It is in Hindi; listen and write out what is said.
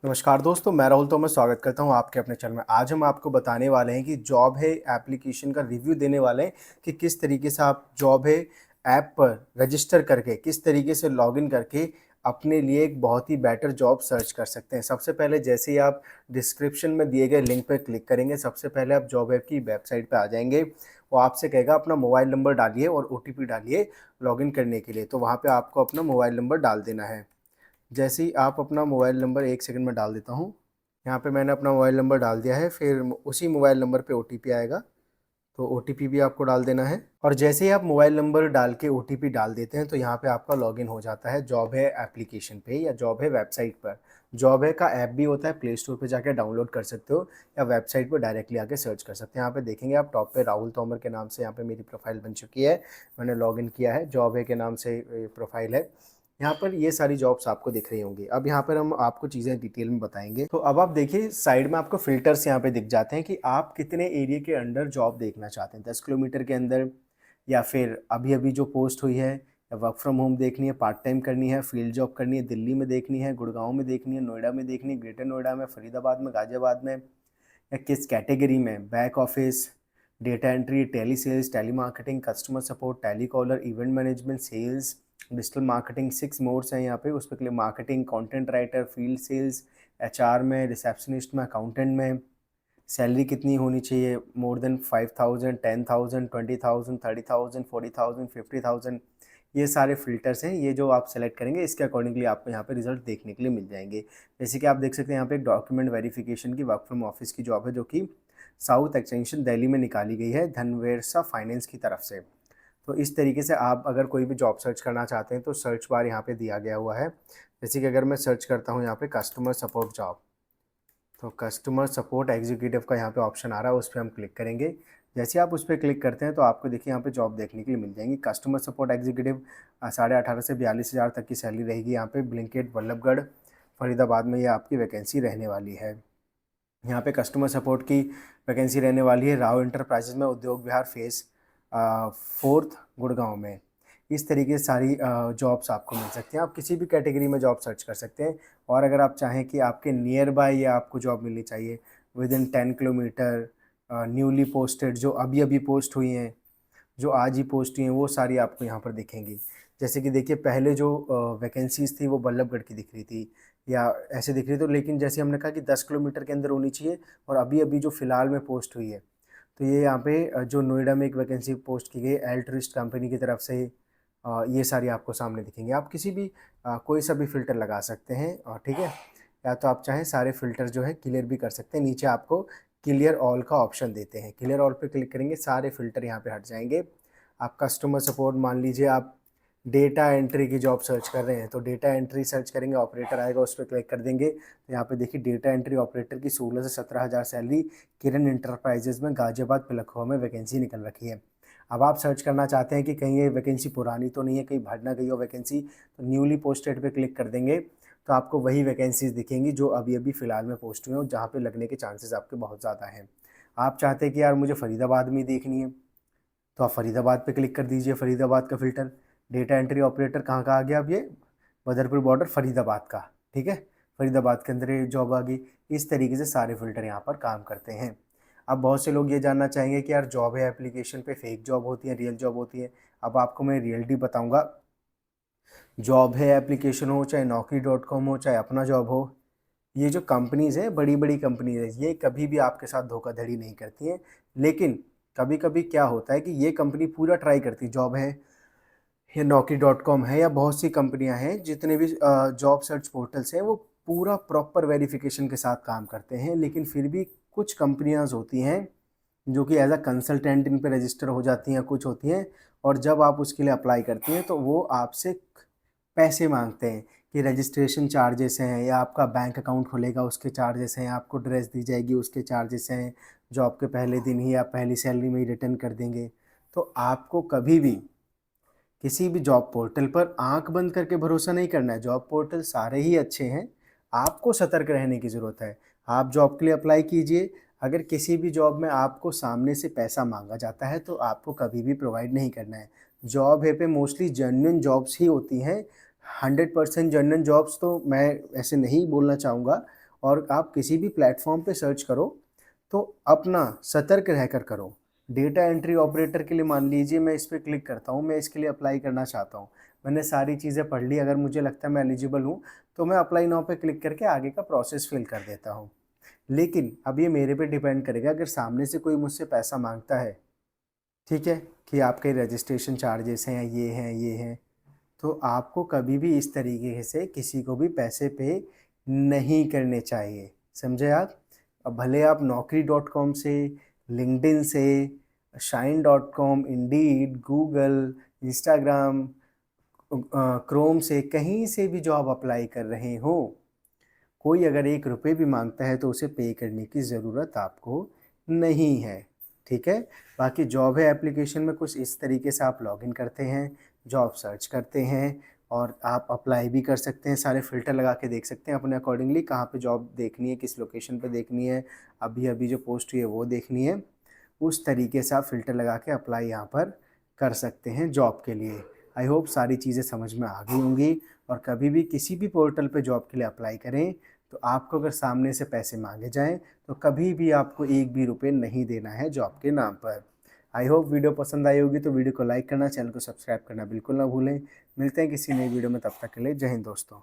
नमस्कार दोस्तों, मैं राहुल तो मैं स्वागत करता हूं आपके अपने चैनल में। आज हम आपको बताने वाले हैं कि जॉब है एप्लीकेशन का रिव्यू देने वाले हैं कि किस तरीके से आप जॉब है ऐप पर रजिस्टर करके किस तरीके से लॉगिन करके अपने लिए एक बहुत ही बेटर जॉब सर्च कर सकते हैं। सबसे पहले जैसे ही आप डिस्क्रिप्शन में दिए गए लिंक पर क्लिक करेंगे, सबसे पहले आप जॉब ऐप की वेबसाइट पर आ जाएंगे। वो आपसे कहेगा अपना मोबाइल नंबर डालिए और OTP डालिए लॉगिन करने के लिए। तो वहाँ पर आपको अपना मोबाइल नंबर डाल देना है। जैसे ही आप अपना मोबाइल नंबर 1 सेकंड में डाल देता हूँ। यहाँ पे मैंने अपना मोबाइल नंबर डाल दिया है, फिर उसी मोबाइल नंबर पे OTP आएगा, तो OTP भी आपको डाल देना है। और जैसे ही आप मोबाइल नंबर डाल के OTP डाल देते हैं तो यहाँ पे आपका लॉगिन हो जाता है जॉब है एप्लीकेशन पे या जॉब है वेबसाइट पर। जॉब है का ऐप भी होता है, प्ले स्टोर पे जाके डाउनलोड कर सकते हो या वेबसाइट पर डायरेक्टली आके सर्च कर सकते हैं। यहाँ पे देखेंगे आप टॉप पे राहुल तोमर के नाम से यहाँ पे मेरी प्रोफाइल बन चुकी है। मैंने लॉगिन किया है, जॉब है के नाम से प्रोफाइल है। यहाँ पर ये सारी जॉब्स आपको दिख रही होंगी। अब यहाँ पर हम आपको चीज़ें डिटेल में बताएंगे। तो अब आप देखिए साइड में आपको फिल्टर्स यहाँ पे दिख जाते हैं कि आप कितने एरिया के अंडर जॉब देखना चाहते हैं। 10 किलोमीटर के अंदर, या फिर अभी अभी जो पोस्ट हुई है, या वर्क फ्रॉम होम देखनी है, पार्ट टाइम करनी है, फील्ड जॉब करनी है, दिल्ली में देखनी है, गुड़गांव में देखनी है, नोएडा में देखनी है, ग्रेटर नोएडा में, फरीदाबाद में, गाजियाबाद में, या किस कैटेगरी में, back office, data entry, telesales, telemarketing, customer support, telecaller, event management, sales, digital marketing. 6 modes हैं यहाँ पे। उस पर marketing, content writer, field sales, HR में, रिसेप्शनिस्ट में, अकाउंटेंट में। सैलरी कितनी होनी चाहिए? More than 5,000, 10,000, 20,000, 30,000, 40,000, 50,000। ये सारे फिल्टर्स हैं। ये जो आप सेलेक्ट करेंगे इसके अकॉर्डिंगली आपको यहाँ पे रिजल्ट देखने के लिए मिल जाएंगे। जैसे कि आप देख सकते हैं यहाँ पे एक डॉक्यूमेंट वेरिफिकेशन की वर्क फ्रॉम ऑफिस की जॉब है, जो कि साउथ एक्सटेंशन दिल्ली में निकाली गई है धनवेरसा फाइनेंस की तरफ से। तो इस तरीके से आप अगर कोई भी जॉब सर्च करना चाहते हैं तो सर्च बार यहाँ पे दिया गया हुआ है। जैसे कि अगर मैं सर्च करता हूँ यहाँ पे कस्टमर सपोर्ट जॉब, तो कस्टमर सपोर्ट एग्जीक्यूटिव का यहाँ पे ऑप्शन आ रहा है, उस पर हम क्लिक करेंगे। जैसे आप उस पर क्लिक करते हैं तो आपको देखिए यहाँ पे जॉब देखने के लिए मिल जाएंगी। कस्टमर सपोर्ट एग्जीक्यूटिव 18,500 से 42,000 तक की सैलरी रहेगी। यहाँ पे ब्लिंकेट बल्लभगढ़ फरीदाबाद में ये आपकी वैकेंसी रहने वाली है। यहाँ पे कस्टमर सपोर्ट की वैकेंसी रहने वाली है राव इंटरप्राइजेज में, उद्योग विहार फेस 4 गुड़गांव में। इस तरीके से सारी जॉब्स आपको मिल सकती हैं। आप किसी भी कैटेगरी में जॉब सर्च कर सकते हैं। और अगर आप चाहें कि आपके नियर बाय या आपको जॉब मिलनी चाहिए with in 10 kilometre, newly posted, जो अभी अभी पोस्ट हुई हैं, जो आज ही पोस्ट हुई हैं, वो सारी आपको यहाँ पर दिखेंगी। जैसे कि देखिए पहले जो वैकेंसीज़ थी वो बल्लभगढ़ की दिख रही थी या ऐसे दिख रही थी, लेकिन जैसे हमने कहा कि 10 किलोमीटर के अंदर होनी चाहिए। और अभी अभी जो फ़िलहाल में पोस्ट हुई है, तो ये यहाँ पे जो नोएडा में एक वैकेंसी पोस्ट की गई एल्ट्रिस्ट कंपनी की तरफ से, ये सारी आपको सामने दिखेंगे। आप किसी भी कोई सा भी फ़िल्टर लगा सकते हैं, और ठीक है, या तो आप चाहें सारे फ़िल्टर जो है क्लियर भी कर सकते हैं। नीचे आपको क्लियर ऑल का ऑप्शन देते हैं, क्लियर ऑल पे क्लिक करेंगे सारे फ़िल्टर यहाँ पे हट जाएंगे। आप कस्टमर सपोर्ट, मान लीजिए आप डेटा एंट्री की जॉब सर्च कर रहे हैं तो डेटा एंट्री सर्च करेंगे, ऑपरेटर आएगा, उस पर क्लिक कर देंगे। तो यहाँ पे देखिए डेटा एंट्री ऑपरेटर की 16 से 17,000 सैलरी, किरण इंटरप्राइजेज में, गाजियाबाद पिलखुवा में वैकेंसी निकल रखी है। अब आप सर्च करना चाहते हैं कि कहीं ये वैकेंसी पुरानी तो नहीं है, कहीं भर ना गई हो वैकेंसी, तो न्यूली पोस्टेड पे क्लिक कर देंगे। तो आपको वही वैकेंसीज दिखेंगी जो अभी अभी फ़िलहाल में पोस्ट हुई हैं और जहाँ पे लगने के चांसेस आपके बहुत ज़्यादा हैं। आप चाहते हैं कि यार मुझे फरीदाबाद में ही देखनी है, तो आप फरीदाबाद पे क्लिक कर दीजिए। फरीदाबाद का फ़िल्टर, डेटा एंट्री ऑपरेटर कहाँ का आ गया? अब ये बदरपुर बॉर्डर फरीदाबाद का, ठीक है, फरीदाबाद के अंदर ये जॉब आ गई। इस तरीके से सारे फ़िल्टर यहाँ पर काम करते हैं। अब बहुत से लोग ये जानना चाहेंगे कि यार जॉब है एप्लीकेशन पे, फेक जॉब होती है, रियल जॉब होती है। अब आपको मैं रियलिटी बताऊँगा। जॉब है एप्लीकेशन हो, चाहे naukri.com हो, चाहे अपना जॉब हो, ये जो कंपनीज़ हैं, बड़ी बड़ी कंपनीज़ हैं, ये कभी भी आपके साथ धोखाधड़ी नहीं करती हैं। लेकिन कभी कभी क्या होता है कि ये कंपनी पूरा ट्राई करती, जॉब है या naukri.com है या बहुत सी कंपनियां हैं, जितने भी जॉब सर्च पोर्टल्स हैं, वो पूरा प्रॉपर वेरिफिकेशन के साथ काम करते हैं। लेकिन फिर भी कुछ कंपनियां होती हैं जो कि एज अ कंसल्टेंट इन पे रजिस्टर हो जाती हैं, कुछ होती हैं, और जब आप उसके लिए अप्लाई करती हैं तो वो आपसे पैसे मांगते हैं कि रजिस्ट्रेशन चार्जेस हैं, या आपका बैंक अकाउंट खुलेगा उसके चार्जेस हैं, आपको ड्रेस दी जाएगी उसके चार्जेस हैं, जॉब के पहले दिन ही या पहली सैलरी में ही रिटर्न कर देंगे। तो आपको कभी भी किसी भी जॉब पोर्टल पर आंख बंद करके भरोसा नहीं करना है। जॉब पोर्टल सारे ही अच्छे हैं, आपको सतर्क रहने की ज़रूरत है। आप जॉब के लिए अप्लाई कीजिए, अगर किसी भी जॉब में आपको सामने से पैसा मांगा जाता है तो आपको कभी भी प्रोवाइड नहीं करना है। जॉब है पे मोस्टली जेन्युइन जॉब्स ही होती हैं। 100% जेन्युइन जॉब्स तो मैं ऐसे नहीं बोलना चाहूँगा, और आप किसी भी प्लेटफॉर्म पे सर्च करो तो अपना सतर्क रहकर करो। डेटा एंट्री ऑपरेटर के लिए मान लीजिए मैं इस पर क्लिक करता हूँ, मैं इसके लिए अप्लाई करना चाहता हूँ, मैंने सारी चीज़ें पढ़ ली, अगर मुझे लगता है मैं एलिजिबल हूँ तो मैं अप्लाई नाउ पे क्लिक करके आगे का प्रोसेस फिल कर देता हूँ। लेकिन अब ये मेरे पे डिपेंड करेगा, अगर सामने से कोई मुझसे पैसा मांगता है, ठीक है, कि आपके रजिस्ट्रेशन चार्जेस हैं, ये हैं, तो आपको कभी भी इस तरीके से किसी को भी पैसे पे नहीं करने चाहिए, समझे आप? अब भले आप naukri.com से, लिंक्डइन से, shine.com, Indeed, Google, Instagram, Chrome से, कहीं से भी जॉब अप्लाई कर रहे हो, कोई अगर 1 रुपये भी मांगता है तो उसे पे करने की ज़रूरत आपको नहीं है, ठीक है? बाकी जॉब है एप्लीकेशन में कुछ इस तरीके से आप लॉगिन करते हैं, जॉब सर्च करते हैं और आप अप्लाई भी कर सकते हैं, सारे फ़िल्टर लगा के देख सकते हैं अपने अकॉर्डिंगली कहाँ पे जॉब देखनी है, किस लोकेशन पे देखनी है, अभी-अभी जो पोस्ट हुई है वो देखनी है। उस तरीके से आप फ़िल्टर लगा के अप्लाई यहाँ पर कर सकते हैं जॉब के लिए। आई होप सारी चीज़ें समझ में आ गई होंगी, और कभी भी किसी भी पोर्टल पे जॉब के लिए अप्लाई करें तो आपको अगर सामने से पैसे मांगे जाएँ तो कभी भी आपको 1 भी रुपए नहीं देना है जॉब के नाम पर। आई होप वीडियो पसंद आई होगी तो वीडियो को लाइक करना, चैनल को सब्सक्राइब करना बिल्कुल ना भूलें। मिलते हैं किसी नई वीडियो में, तब तक के लिए जय हिंद दोस्तों।